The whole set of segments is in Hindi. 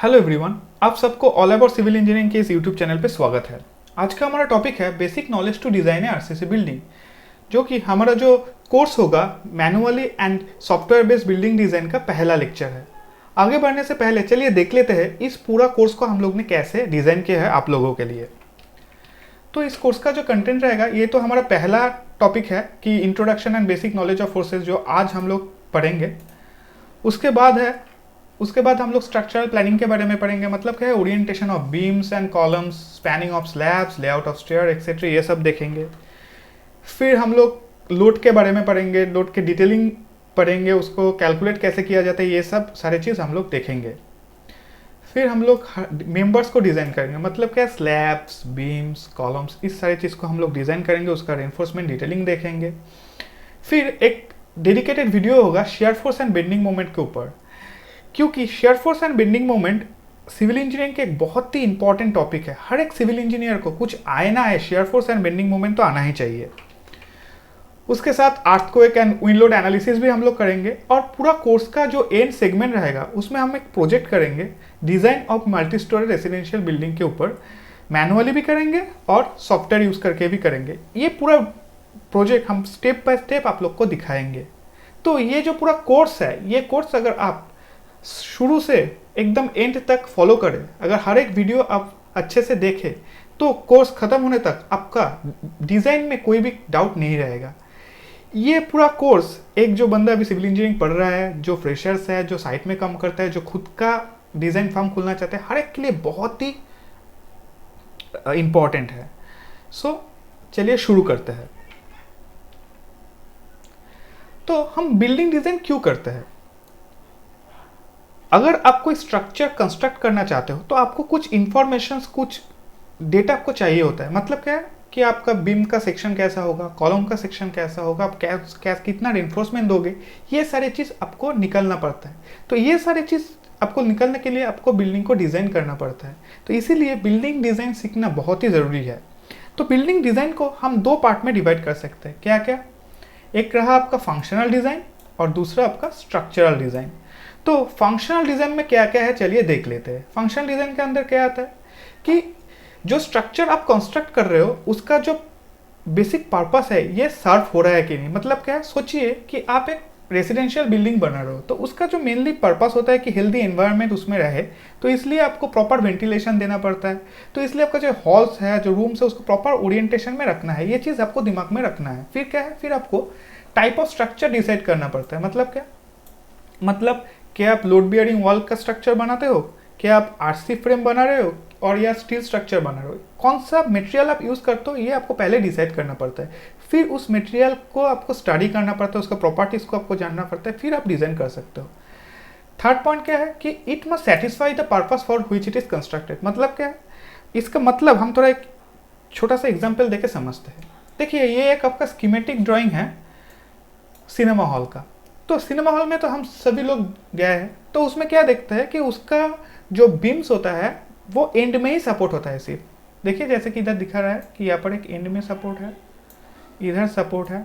हेलो एवरीवन, आप सबको ऑल अबाउट सिविल इंजीनियरिंग के इस यूट्यूब चैनल पे स्वागत है। आज का हमारा टॉपिक है basic knowledge to design RCC building, जो कि हमारा जो कोर्स होगा manually and software based building design का पहला लेक्चर है। आगे बढ़ने से पहले चलिए देख लेते हैं इस पूरा कोर्स को हम लोग ने कैसे डिजाइन किया है आप लोगों के लिए। तो इस कोर्स का जो कंटेंट रहेगा, ये तो हमारा पहला टॉपिक है कि introduction and basic knowledge of forces, जो आज हम लोग पढ़ेंगे। उसके बाद हम लोग स्ट्रक्चरल प्लानिंग के बारे में पढ़ेंगे, मतलब क्या है orientation of beams and columns, spanning of slabs, layout of stair etcetera, ये सब देखेंगे। फिर हम लोग लोड के बारे में पढ़ेंगे, लोड के डिटेलिंग पढ़ेंगे, उसको कैलकुलेट कैसे किया जाता है, ये सब सारे चीज़ हम लोग देखेंगे। फिर हम लोग मेंबर्स को डिज़ाइन करेंगे, मतलब क्या स्लैब्स, बीम्स, कॉलम्स, इस सारी चीज़ को हम लोग डिज़ाइन करेंगे, उसका रेनफोर्समेंट डिटेलिंग देखेंगे। फिर एक डेडिकेटेड वीडियो होगा shear force and bending moment के ऊपर, क्योंकि shear force and bending moment civil engineering के एक बहुत ही इंपॉर्टेंट टॉपिक है। हर एक सिविल इंजीनियर को कुछ आए ना आए, share force and bending moment तो आना ही चाहिए। उसके साथ earthquake and wind load analysis भी हम लोग करेंगे, और पूरा कोर्स का जो एंड सेगमेंट रहेगा उसमें हम एक प्रोजेक्ट करेंगे design of multi storey residential building के ऊपर। मैनुअली भी करेंगे और सॉफ्टवेयर यूज करके भी करेंगे। ये पूरा प्रोजेक्ट हम स्टेप बाय स्टेप आप लोग को दिखाएंगे। तो ये जो पूरा कोर्स है, ये कोर्स अगर आप शुरू से एकदम एंड तक फॉलो करें, अगर हर एक वीडियो आप अच्छे से देखें, तो कोर्स खत्म होने तक आपका डिज़ाइन में कोई भी डाउट नहीं रहेगा। ये पूरा कोर्स एक जो बंदा अभी सिविल इंजीनियरिंग पढ़ रहा है, जो फ्रेशर्स है, जो साइट में काम करता है, जो खुद का डिज़ाइन फर्म खोलना चाहते हैं, हर एक के लिए बहुत ही इम्पॉर्टेंट है। सो चलिए शुरू करते हैं। तो हम बिल्डिंग डिज़ाइन क्यों करते हैं? अगर आप कोई स्ट्रक्चर कंस्ट्रक्ट करना चाहते हो तो आपको कुछ इंफॉर्मेशन, कुछ डेटा आपको चाहिए होता है। मतलब क्या है कि आपका बीम का सेक्शन कैसा होगा, कॉलम का सेक्शन कैसा होगा, आप कितना रेनफोर्समेंट दोगे, ये सारी चीज़ आपको निकलना पड़ता है। तो ये सारी चीज़ आपको निकलने के लिए आपको बिल्डिंग को डिज़ाइन करना पड़ता है। तो इसीलिए बिल्डिंग डिज़ाइन सीखना बहुत ही ज़रूरी है। तो बिल्डिंग डिज़ाइन को हम दो पार्ट में डिवाइड कर सकते हैं। क्या क्या? एक रहा आपका फंक्शनल डिज़ाइन और दूसरा आपका स्ट्रक्चरल डिज़ाइन। तो फंक्शनल डिज़ाइन में क्या क्या है, चलिए देख लेते हैं। फंक्शनल डिज़ाइन के अंदर क्या आता है कि जो स्ट्रक्चर आप कंस्ट्रक्ट कर रहे हो उसका जो बेसिक पर्पस है ये सर्व हो रहा है कि नहीं। मतलब क्या है, सोचिए कि आप एक रेसिडेंशियल बिल्डिंग बना रहे हो, तो उसका जो मेनली पर्पस होता है कि हेल्दी एनवायरनमेंट उसमें रहे, तो इसलिए आपको प्रॉपर वेंटिलेशन देना पड़ता है। तो इसलिए आपका जो हॉल्स है, जो रूम्स है, उसको प्रॉपर ओरिएंटेशन में रखना है। ये चीज़ आपको दिमाग में रखना है। फिर क्या है, फिर आपको टाइप ऑफ स्ट्रक्चर डिसाइड करना पड़ता है। मतलब क्या, मतलब क्या आप लोड बियरिंग वॉल का स्ट्रक्चर बनाते हो, क्या आप आरसी फ्रेम बना रहे हो, और या स्टील स्ट्रक्चर बना रहे हो, कौन सा मटेरियल आप यूज़ करते हो, ये आपको पहले डिसाइड करना पड़ता है। फिर उस मटेरियल को आपको स्टडी करना पड़ता है, उसका प्रॉपर्टीज़ को आपको जानना पड़ता है, फिर आप डिज़ाइन कर सकते हो। थर्ड पॉइंट क्या है कि it must satisfy the purpose for which it is constructed. मतलब क्या है, इसका मतलब हम थोड़ा एक छोटा सा एग्जाम्पल देके समझते हैं। देखिए, ये एक आपका स्कीमेटिक ड्राइंग है सिनेमा हॉल का। तो सिनेमा हॉल में तो हम सभी लोग गए हैं, तो उसमें क्या देखते हैं कि उसका जो बीम्स होता है वो एंड में ही सपोर्ट होता है सिर्फ। देखिए, जैसे कि इधर दिखा रहा है कि यहाँ पर एक एंड में सपोर्ट है, इधर सपोर्ट है,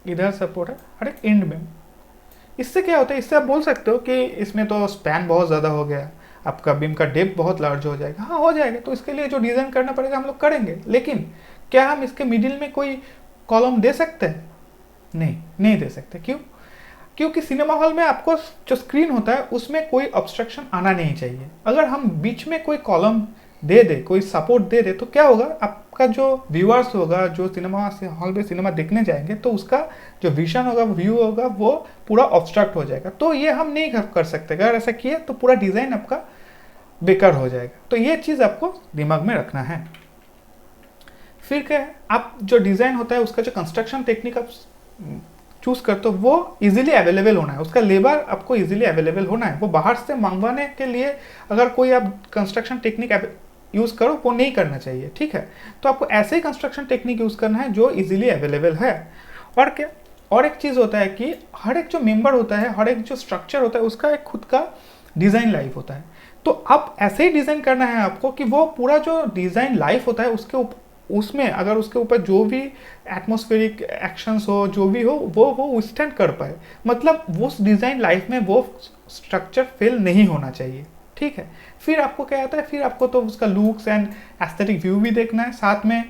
इधर सपोर्ट है, हर एक एंड में। इससे क्या होता है, इससे आप बोल सकते हो कि इसमें तो स्पैन बहुत ज़्यादा हो गया, आपका बीम का डेप्थ बहुत लार्ज हो जाएगा। हाँ, हो जाएगा। तो इसके लिए जो डिज़ाइन करना पड़ेगा हम लोग करेंगे, लेकिन क्या हम इसके मिडिल में कोई कॉलम दे सकते हैं? नहीं दे सकते। क्यों? क्योंकि सिनेमा हॉल में आपको जो स्क्रीन होता है उसमें कोई ऑब्स्ट्रक्शन आना नहीं चाहिए। अगर हम बीच में कोई कॉलम दे दे, कोई सपोर्ट दे दे, तो क्या होगा, आपका जो व्यूअर्स होगा, जो सिनेमा हॉल में सिनेमा देखने जाएंगे, तो उसका जो विजन होगा, व्यू होगा, वो पूरा ऑब्स्ट्रक्ट हो जाएगा। तो ये हम नहीं कर सकते। अगर ऐसा किए तो पूरा डिज़ाइन आपका बेकार हो जाएगा। तो ये चीज़ आपको दिमाग में रखना है। फिर क्या है, आप जो डिज़ाइन होता है उसका जो कंस्ट्रक्शन टेक्निक आप चूज करते हो वो इजीली अवेलेबल होना है, उसका लेबर आपको इजीली अवेलेबल होना है। वो बाहर से मंगवाने के लिए अगर कोई आप कंस्ट्रक्शन टेक्निक यूज़ करो, वो नहीं करना चाहिए। ठीक है, तो आपको ऐसे ही कंस्ट्रक्शन टेक्निक यूज़ करना है जो इजीली अवेलेबल है। और क्या, और एक चीज़ होता है कि हर एक जो मेंबर होता है, हर एक जो स्ट्रक्चर होता है, उसका एक खुद का डिज़ाइन लाइफ होता है। तो आप ऐसे ही डिज़ाइन करना है आपको कि वो पूरा जो डिज़ाइन लाइफ होता है उसमें अगर उसके ऊपर जो भी एटमॉस्फेरिक एक्शंस हो, जो भी हो, वो विथस्टैंड कर पाए। मतलब वो डिज़ाइन लाइफ में वो स्ट्रक्चर फेल नहीं होना चाहिए। ठीक है। फिर आपको क्या आता है, फिर आपको तो उसका लुक्स एंड एस्थेटिक व्यू भी देखना है, साथ में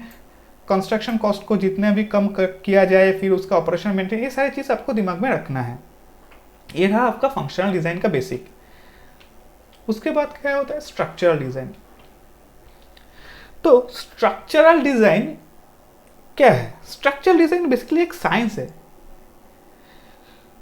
कंस्ट्रक्शन कॉस्ट को जितने भी कम किया जाए, फिर उसका ऑपरेशन मेंटेन, ये सारी चीज़ आपको दिमाग में रखना है। ये रहा आपका फंक्शनल डिज़ाइन का बेसिक। उसके बाद क्या होता है, स्ट्रक्चरल डिज़ाइन। तो स्ट्रक्चरल डिज़ाइन क्या है? स्ट्रक्चरल डिज़ाइन बेसिकली एक साइंस है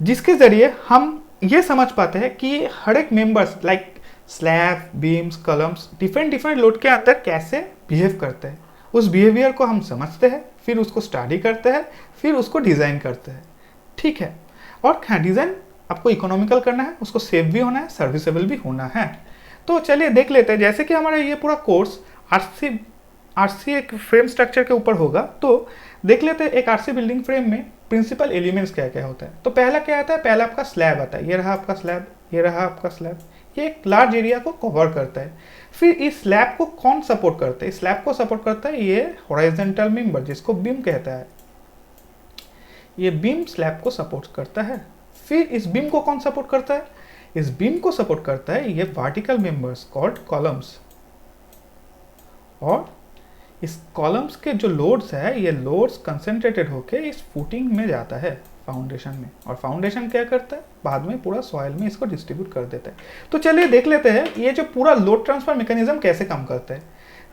जिसके ज़रिए हम ये समझ पाते हैं कि हर एक members like slab, beams, columns different different load के अंदर कैसे बिहेव करते हैं। उस बिहेवियर को हम समझते हैं, फिर उसको स्टडी करते हैं, फिर उसको डिज़ाइन करते हैं, ठीक है। और हाँ, डिज़ाइन आपको इकोनॉमिकल करना है, उसको सेफ भी होना है, सर्विसेबल भी होना है। तो चलिए देख लेते हैं, जैसे कि हमारा ये पूरा कोर्स आरसी एक फ्रेम स्ट्रक्चर के ऊपर होगा, तो देख लेते हैं एक आरसी बिल्डिंग फ्रेम में प्रिंसिपल एलिमेंट्स क्या क्या होता है। तो पहला क्या आता है, पहला आपका स्लैब आता है, ये रहा आपका स्लैब, ये रहा आपका स्लैब, ये एक लार्ज एरिया को कवर करता है। फिर इस स्लैब को कौन सपोर्ट करता है? इस स्लैब को सपोर्ट करता है ये हॉरिजॉन्टल मेंबर, जिसको बीम कहता है। ये बीम स्लैब को सपोर्ट करता है। फिर इस बीम को कौन सपोर्ट करता है? इस बीम को सपोर्ट करता है ये वर्टिकल मेंबर्स कॉल्ड कॉलम्स। और इस कॉलम्स के जो लोड्स है, ये लोड्स कंसंट्रेटेड होके इस फुटिंग में जाता है, फाउंडेशन में। और फाउंडेशन क्या करता है, बाद में पूरा सॉइल में इसको डिस्ट्रीब्यूट कर देता है। तो चलिए देख लेते हैं ये जो पूरा लोड ट्रांसफर मैकेनिज्म कैसे काम करता है।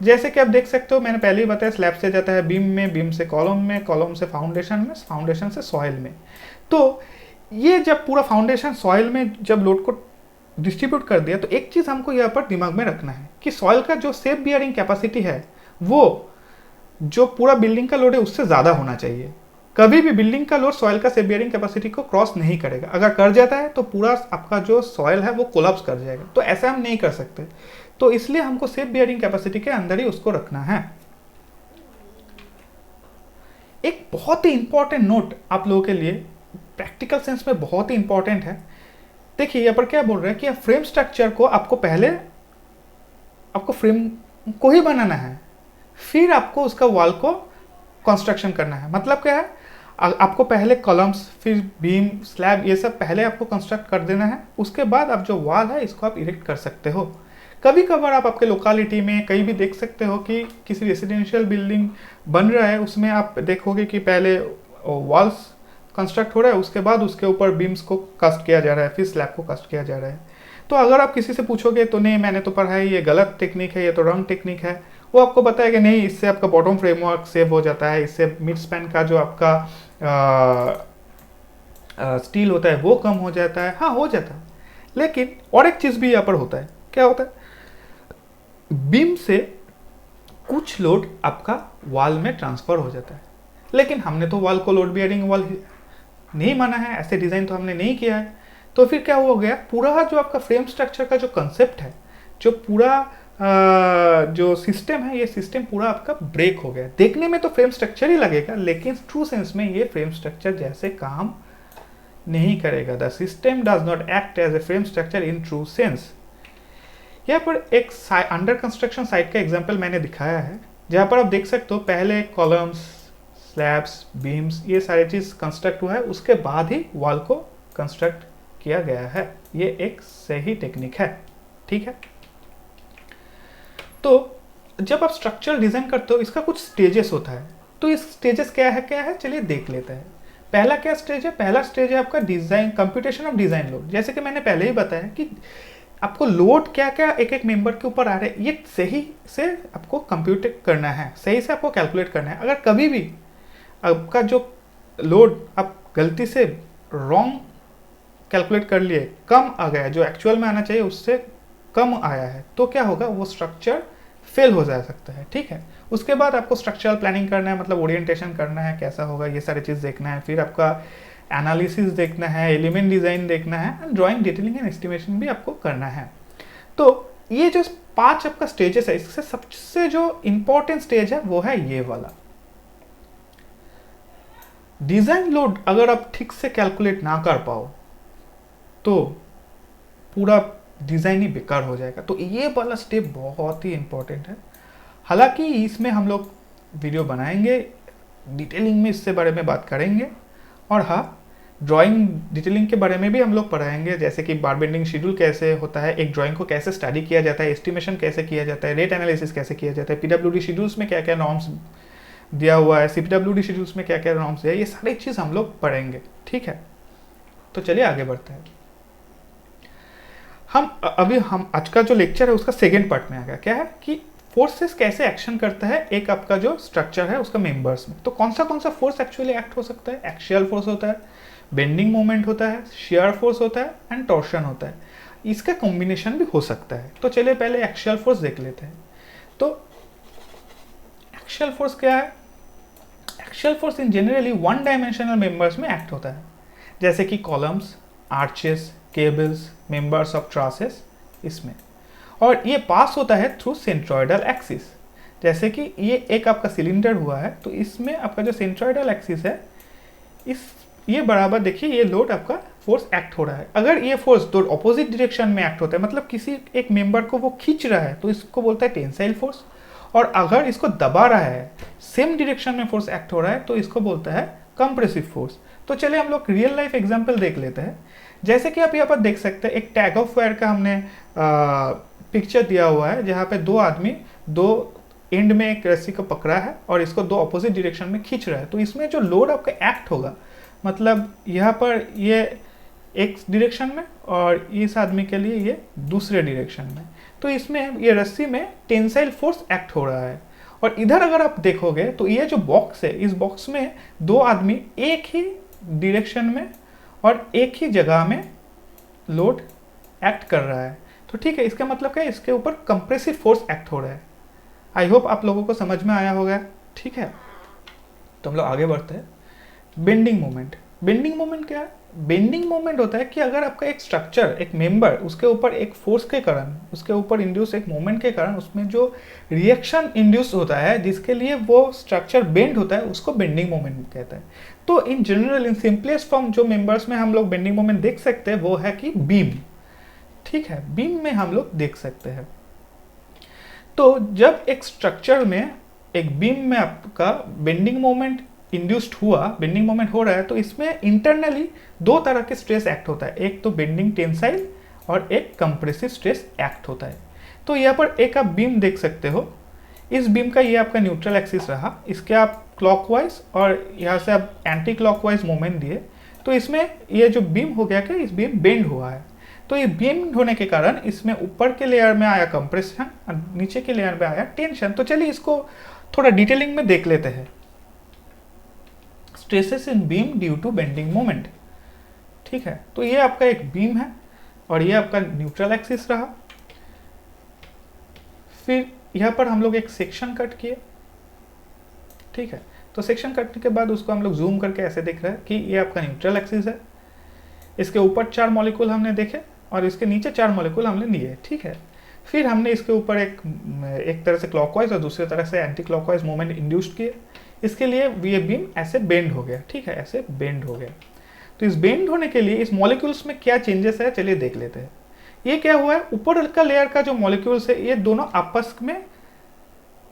जैसे कि आप देख सकते हो, मैंने पहले ही बताया, स्लैब से जाता है बीम में, बीम से कॉलम में, कॉलम से फाउंडेशन में, फाउंडेशन से सॉइल में। तो ये जब पूरा फाउंडेशन सॉइल में जब लोड को डिस्ट्रीब्यूट कर दिया, तो एक चीज़ हमको यहाँ पर दिमाग में रखना है कि सॉइल का जो सेफ बियरिंग कैपेसिटी है वो जो पूरा बिल्डिंग का लोड है उससे ज़्यादा होना चाहिए। कभी भी बिल्डिंग का लोड सॉइल का सेफ बियरिंग कैपेसिटी को क्रॉस नहीं करेगा। अगर कर जाता है तो पूरा आपका जो सॉइल है वो कोलैप्स कर जाएगा। तो ऐसा हम नहीं कर सकते, तो इसलिए हमको सेफ बियरिंग कैपेसिटी के अंदर ही उसको रखना है। एक बहुत ही इंपॉर्टेंट नोट आप लोगों के लिए, प्रैक्टिकल सेंस में बहुत ही इंपॉर्टेंट है। देखिए यहाँ पर क्या बोल रहे हैं कि फ्रेम स्ट्रक्चर को आपको पहले आपको फ्रेम को ही बनाना है, फिर आपको उसका वॉल को कंस्ट्रक्शन करना है। मतलब क्या है, आपको पहले कॉलम्स, फिर बीम, स्लैब, ये सब पहले आपको कंस्ट्रक्ट कर देना है। उसके बाद आप जो वॉल है इसको आप इरेक्ट कर सकते हो। कभी कभार आप आपके लोकेलिटी में कहीं भी देख सकते हो कि किसी रेसिडेंशियल बिल्डिंग बन रहा है, उसमें आप देखोगे कि पहले वॉल्स कंस्ट्रक्ट हो रहा है, उसके बाद उसके ऊपर बीम्स को कास्ट किया जा रहा है, फिर स्लैब को कास्ट किया जा रहा है। तो अगर आप किसी से पूछोगे तो नहीं, मैंने तो पढ़ा है ये गलत टेक्निक है, ये तो रॉन्ग टेक्निक है, वो आपको बताएगा नहीं, इससे आपका बॉटम फ्रेमवर्क सेव हो जाता है, इससे मिड स्पैन का जो आपका स्टील होता है वो कम हो जाता है। हाँ, हो जाता है, लेकिन और एक चीज़ भी यहाँ पर होता है। क्या होता है, बीम से कुछ लोड आपका वॉल में ट्रांसफर हो जाता है, लेकिन हमने तो वॉल को लोड बियरिंग वॉल नहीं माना है, ऐसे डिज़ाइन तो हमने नहीं किया है। तो फिर क्या हो गया, पूरा जो आपका फ्रेम स्ट्रक्चर का जो कंसेप्ट है, जो पूरा जो सिस्टम है, ये सिस्टम पूरा आपका ब्रेक हो गया। देखने में तो फ्रेम स्ट्रक्चर ही लगेगा, लेकिन ट्रू सेंस में ये फ्रेम स्ट्रक्चर जैसे काम नहीं करेगा। The system does not act as a frame structure in true sense. यहाँ पर एक अंडर कंस्ट्रक्शन साइट का एग्जाम्पल मैंने दिखाया है, जहाँ पर आप देख सकते हो पहले कॉलम्स, स्लैब्स, बीम्स, ये सारी चीज़ कंस्ट्रक्ट हुआ है, उसके बाद ही वॉल को कंस्ट्रक्ट किया गया है। ये एक सही टेक्निक है, ठीक है। तो जब आप स्ट्रक्चर डिजाइन करते हो, इसका कुछ स्टेजेस होता है। तो इस स्टेजेस क्या है, चलिए देख लेते हैं। पहला क्या स्टेज है, पहला स्टेज है आपका design, computation of design load. जैसे कि मैंने पहले ही बताया कि आपको लोड क्या क्या एक एक मेंबर के ऊपर आ रहे हैं, ये सही से आपको कंप्यूट करना है, सही से आपको कैलकुलेट करना है। अगर कभी भी आपका जो लोड आप गलती से रॉन्ग कैलकुलेट कर लिए, कम आ गया, जो एक्चुअल में आना चाहिए उससे कम आया है, तो क्या होगा, वो स्ट्रक्चर फेल हो जा सकता है, ठीक है। उसके बाद आपको स्ट्रक्चरल प्लानिंग करना है, मतलब ओरिएंटेशन करना है, कैसा होगा, ये सारी चीज़ देखना है। फिर आपका एनालिसिस देखना है, एलिमेंट डिज़ाइन देखना है, ड्राइंग, डिटेलिंग एंड एस्टिमेशन भी आपको करना है। तो ये जो 5 आपका स्टेजेस है, इससे सबसे जो इम्पोर्टेंट स्टेज है वो है ये वाला डिज़ाइन लोड। अगर आप ठीक से कैलकुलेट ना कर पाओ तो पूरा डिज़ाइन ही बेकार हो जाएगा। तो ये वाला स्टेप बहुत ही इंपॉर्टेंट है। हालांकि इसमें हम लोग वीडियो बनाएंगे, डिटेलिंग में इससे बारे में बात करेंगे। और हाँ, ड्राइंग डिटेलिंग के बारे में भी हम लोग पढ़ाएंगे, जैसे कि बार बेंडिंग शेड्यूल कैसे होता है, एक ड्राइंग को कैसे स्टडी किया जाता है, एस्टिमेशन कैसे किया जाता है, रेट एनालिसिस कैसे किया जाता है, पीडब्ल्यूडी शेड्यूल्स में क्या क्या नॉर्म्स दिया हुआ है, सीपीडब्ल्यूडी शेड्यूल्स में क्या क्या नॉर्म्स है, ये सारी चीज़ हम लोग पढ़ेंगे। ठीक है, तो चलिए आगे बढ़ते हैं। हम आज का जो लेक्चर है उसका सेकेंड पार्ट में आ गया, क्या है कि फोर्सेस कैसे एक्शन करता है एक आपका जो स्ट्रक्चर है उसका मेंबर्स में। तो कौन सा फोर्स एक्चुअली एक्ट हो सकता है? एक्सियल फोर्स होता है, बेंडिंग मोमेंट होता है, शियर फोर्स होता है एंड टॉर्शन होता है। इसका कॉम्बिनेशन भी हो सकता है। तो चलिए पहले एक्सियल फोर्स देख लेते हैं। तो एक्सियल फोर्स क्या है? Axial force in generally one dimensional members में एक्ट होता है, जैसे कि columns, arches, cables, members of trusses इसमें, और ये पास होता है थ्रू सेंट्रोइडल एक्सिस। जैसे कि ये एक आपका सिलेंडर हुआ है, तो इसमें आपका जो सेंट्रोइडल एक्सिस है, ये बराबर देखिए ये लोड आपका फोर्स एक्ट हो रहा है। अगर ये फोर्स दो ऑपोजिट डायरेक्शन में एक्ट होता है, मतलब किसी एक मेंबर को वो खींच रहा है, तो इसको बोलता है टेंसाइल फोर्स। और अगर इसको दबा रहा है, सेम डायरेक्शन में फोर्स एक्ट हो रहा है, तो इसको बोलता है कंप्रेसिव फोर्स। तो चलिए हम लोग रियल लाइफ एग्जांपल देख लेते हैं। जैसे कि आप यहाँ पर देख सकते हैं, एक टैग ऑफ वायर का हमने पिक्चर दिया हुआ है, जहाँ पे दो आदमी दो एंड में एक रस्सी को पकड़ा है और इसको दो अपोजिट डायरेक्शन में खींच रहा है। तो इसमें जो लोड आपका एक्ट होगा, मतलब यहाँ पर ये एक डायरेक्शन में और इस आदमी के लिए ये दूसरे डायरेक्शन में, तो इसमें ये रस्सी में टेंसाइल फोर्स एक्ट हो रहा है। और इधर अगर आप देखोगे तो ये जो बॉक्स है, इस बॉक्स में दो आदमी एक ही डायरेक्शन में और एक ही जगह में लोड एक्ट कर रहा है। तो ठीक है, इसका मतलब क्या है? इसके ऊपर कंप्रेसिव फोर्स एक्ट हो रहा है। आई होप आप लोगों को समझ में आया होगा। ठीक है, तो हम लोग आगे बढ़ते हैं। Bending moment. बेंडिंग मोमेंट क्या है? बेंडिंग मोमेंट होता है कि अगर आपका एक स्ट्रक्चर, एक मेंबर, उसके ऊपर एक फोर्स के कारण, उसके ऊपर इंड्यूस एक मोमेंट के कारण उसमें जो रिएक्शन इंड्यूस होता है, जिसके लिए वो स्ट्रक्चर बेंड होता है, उसको बेंडिंग मोमेंट कहते हैं। तो in general, in simplest form जो मेंबर्स में हम लोग बेंडिंग मोमेंट देख सकते हैं वो है कि बीम। ठीक है, बीम में हम लोग देख सकते हैं। तो जब एक स्ट्रक्चर में, एक बीम में आपका बेंडिंग मोमेंट इंड्यूस्ड हुआ, बेंडिंग मोमेंट हो रहा है, तो इसमें इंटरनली दो तरह के स्ट्रेस एक्ट होता है, एक तो बेंडिंग टेंसाइल और एक कंप्रेसिव स्ट्रेस एक्ट होता है। तो यहाँ पर एक आप बीम देख सकते हो, इस बीम का ये आपका न्यूट्रल एक्सिस रहा, इसके आप क्लॉकवाइज और यहाँ से आप एंटी क्लॉकवाइज मोमेंट दिए, तो इसमें ये जो बीम हो गया कि इस बीम बेंड हुआ है। तो ये बेंड होने के कारण इसमें ऊपर के लेयर में आया कंप्रेशन और नीचे के लेयर में आया टेंशन। तो चलिए इसको थोड़ा डिटेलिंग में देख लेते हैं। Stresses in beam due to bending moment. ठीक है, तो ये आपका एक बीम है और ये आपका न्यूट्रल एक्सिस रहा। फिर यहाँ पर हम लोग एक सेक्शन कट किए। ठीक है, तो सेक्शन कटने के बाद उसको हम लोग जूम करके ऐसे देख रहे हैं कि ये आपका न्यूट्रल एक्सिस है, इसके ऊपर 4 मॉलिक्यूल हमने देखे और इसके नीचे 4 मॉलिक्यूल हमने लिए। ठीक है, फिर हमने इसके ऊपर एक तरह से क्लॉकवाइज और दूसरी तरह से एंटी क्लॉकवाइज मूवमेंट इंड्यूस्ड किए। इसके लिए ये बीम ऐसे बेंड हो गया। ठीक है, ऐसे बेंड हो गया। तो इस बेंड होने के लिए इस मॉलिक्यूल्स में क्या चेंजेस है, चलिए देख लेते हैं। ये क्या हुआ है, ऊपर का लेयर का जो मॉलिक्यूल्स है, ये दोनों आपस में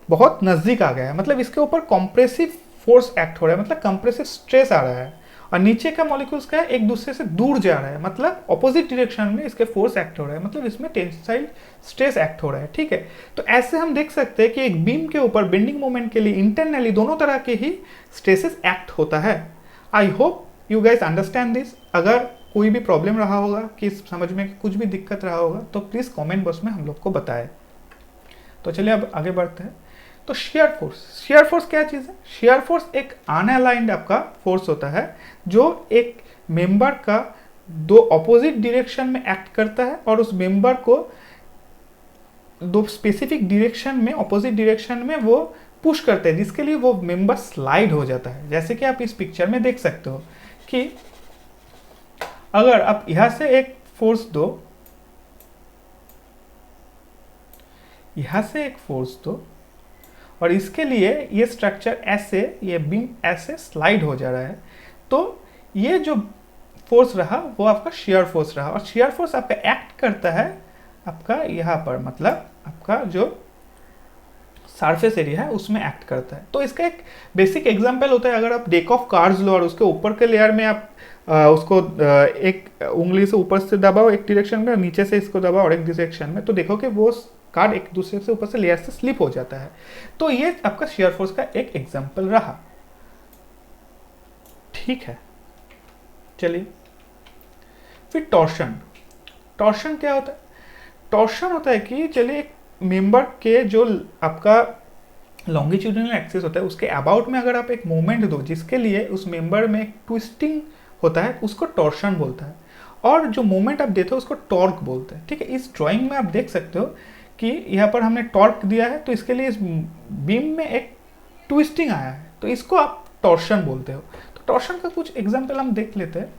बहुत नजदीक आ गया है, मतलब इसके ऊपर कंप्रेसिव फोर्स एक्ट हो रहा है, मतलब कंप्रेसिव स्ट्रेस आ रहा है। और नीचे का मॉलिक्यूल्स का एक दूसरे से दूर जा रहा है, मतलब ऑपोजिट डायरेक्शन में इसके फोर्स एक्ट हो रहा है, मतलब इसमें टेंसाइल स्ट्रेस एक्ट हो रहा है। ठीक है, तो ऐसे हम देख सकते हैं कि एक बीम के ऊपर बेंडिंग मोमेंट के लिए इंटरनली दोनों तरह के ही स्ट्रेसेस एक्ट होता है। I hope you guys understand this. अगर कोई भी प्रॉब्लम रहा होगा, कि समझ में कुछ भी दिक्कत रहा होगा, तो प्लीज़ कॉमेंट बॉक्स में हम लोग को बताएं। तो चलिए अब आगे बढ़ते हैं। तो शेयर फोर्स। शेयर फोर्स क्या चीज़ है? शेयर फोर्स एक अनअलाइंड आपका फोर्स होता है, जो एक मेंबर का दो ऑपोजिट डायरेक्शन में एक्ट करता है और उस मेंबर को दो स्पेसिफिक डायरेक्शन में, ऑपोजिट डायरेक्शन में वो पुश करते हैं, जिसके लिए वो मेंबर स्लाइड हो जाता है। जैसे कि आप इस पिक्चर में देख सकते हो कि अगर आप यहां से एक फोर्स दो, यहां से एक फोर्स दो, और इसके लिए ये स्ट्रक्चर ऐसे, ये बीम ऐसे स्लाइड हो जा रहा है, तो ये जो फोर्स रहा वो आपका शेयर फोर्स रहा। और शेयर फोर्स आपका एक्ट करता है आपका यहाँ पर, मतलब आपका जो सरफेस एरिया है उसमें एक्ट करता है। तो इसका एक बेसिक एग्जांपल होता है, अगर आप डेक ऑफ कार्ड्स लो और उसके ऊपर के लेयर में आप उसको एक उंगली से ऊपर से दबाओ एक डायरेक्शन में, नीचे से इसको दबाओ और एक डायरेक्शन में, तो देखो कि वो कार्ड एक दूसरे से ऊपर से लेयर से स्लिप हो जाता है। तो ये आपका शियर फोर्स का एक एग्जांपल रहा। ठीक है, चलिए फिर टॉर्शन। टॉर्शन क्या होता है? टॉर्शन होता है कि चलिए एक मेंबर के जो आपका लॉन्गिट्यूडिनल एक्सिस होता है उसके अबाउट में अगर आप एक मूवमेंट दो जिसके लिए उस मेंबर में एक ट्विस्टिंग होता है, उसको टॉर्शन बोलता है। और जो मूवमेंट आप देते हो उसको टॉर्क बोलते हैं। ठीक है, इस ड्राइंग में आप देख सकते हो कि यहाँ पर हमने टॉर्क दिया है, तो इसके लिए इस बीम में एक ट्विस्टिंग आया है, तो इसको आप टॉर्शन बोलते हो। तो टॉर्शन का कुछ एग्जाम्पल हम देख लेते हैं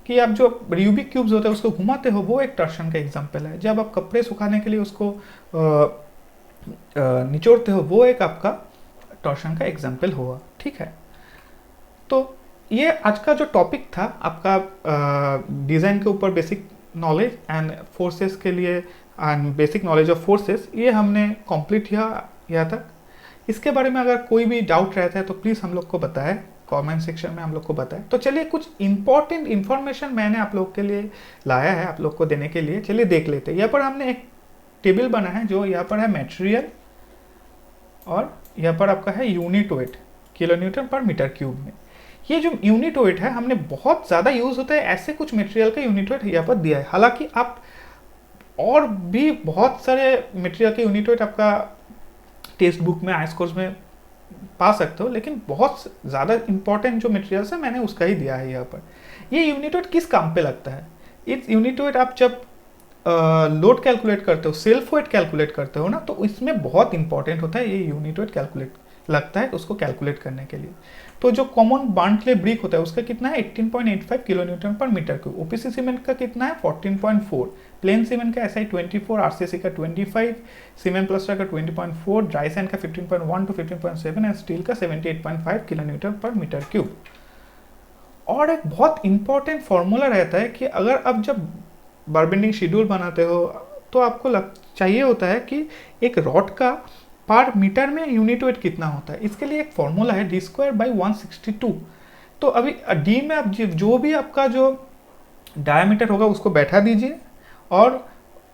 कि आप जो रूबिक क्यूब्स होते हैं उसको घुमाते हो, वो एक टॉर्शन का एग्जाम्पल है। जब आप कपड़े सुखाने के लिए उसको निचोड़ते हो, वो एक आपका टॉर्शन का एग्जाम्पल हुआ। ठीक है, तो ये आज का जो टॉपिक था आपका डिज़ाइन के ऊपर बेसिक नॉलेज एंड फोर्सेस के लिए and basic knowledge of forces, ये हमने कंप्लीट किया यहाँ तक। इसके बारे में अगर कोई भी डाउट रहता है तो प्लीज़ हम लोग को बताएं, कमेंट सेक्शन में हम लोग को बताएं। तो चलिए कुछ इंपॉर्टेंट इन्फॉर्मेशन मैंने आप लोग के लिए लाया है आप लोग को देने के लिए, चलिए देख लेते हैं। यहाँ पर हमने एक टेबल बना है, जो यहाँ पर है मटेरियल और यहाँ पर आपका है यूनिट वेट किलो न्यूटन पर मीटर क्यूब में। ये जो यूनिट वेट है हमने बहुत ज़्यादा यूज़ होता है, ऐसे कुछ मटेरियल का यूनिट वेट यहाँ पर दिया है। हालांकि आप और भी बहुत सारे मटेरियल के यूनिट वेट आपका टेक्स्ट बुक में आइस कोर्स में पा सकते हो, लेकिन बहुत ज़्यादा इंपॉर्टेंट जो मटेरियल्स है मैंने उसका ही दिया है यहाँ पर। ये यूनिट वेट किस काम पे लगता है? इस यूनिट वेट आप जब लोड कैलकुलेट करते हो, सेल्फ वेट कैलकुलेट करते हो ना, तो इसमें बहुत इंपॉर्टेंट होता है ये यूनिट वेट कैलकुलेट लगता है उसको कैलकुलेट करने के लिए। तो जो कॉमन बार्नक्ले ब्रिक होता है उसका कितना है 18.85 किलो न्यूटन पर मीटर क्यूब, ओपीसी सीमेंट का कितना है 14.4, प्लेन सीमेंट का एसआई 24, आरसीसी का 25, सीमेंट प्लास्टर का 20.4, ड्राई सैंड का 15.1 टू 15.7 एंड स्टील का 78.5 किलो न्यूटन पर मीटर क्यूब। और एक बहुत इंपॉर्टेंट फॉर्मूला रहता है कि अगर आप जब बार बेंडिंग शेड्यूल बनाते हो तो आपको चाहिए होता है कि एक रॉड का पर मीटर में यूनिट वेट कितना होता है। इसके लिए एक फॉर्मूला है d²/162। तो अभी डी में आप जो भी आपका जो डायमीटर होगा उसको बैठा दीजिए और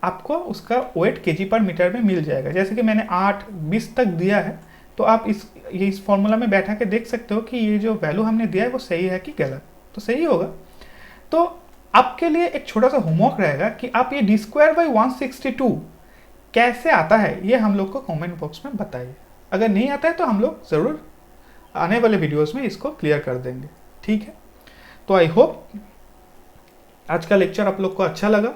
आपको उसका वेट केजी पर मीटर में मिल जाएगा। जैसे कि मैंने 8-20 तक दिया है, तो आप इस फॉर्मूला में बैठा के देख सकते हो कि ये जो वैल्यू हमने दिया है वो सही है कि गलत। तो सही होगा। तो आपके लिए एक छोटा सा होमवर्क रहेगा कि आप ये d²/162 कैसे आता है ये हम लोग को कमेंट बॉक्स में बताइए। अगर नहीं आता है तो हम लोग ज़रूर आने वाले वीडियोस में इसको क्लियर कर देंगे। ठीक है, तो आई होप आज का लेक्चर आप लोग को अच्छा लगा।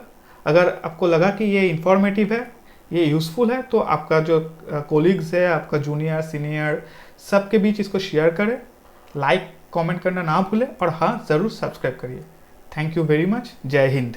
अगर आपको लगा कि ये इंफॉर्मेटिव है, ये यूज़फुल है, तो आपका जो कोलिग्स है, आपका जूनियर सीनियर सबके बीच इसको शेयर करें, लाइक कमेंट करना ना भूलें और हाँ ज़रूर सब्सक्राइब करिए। Thank you very much. जय हिंद।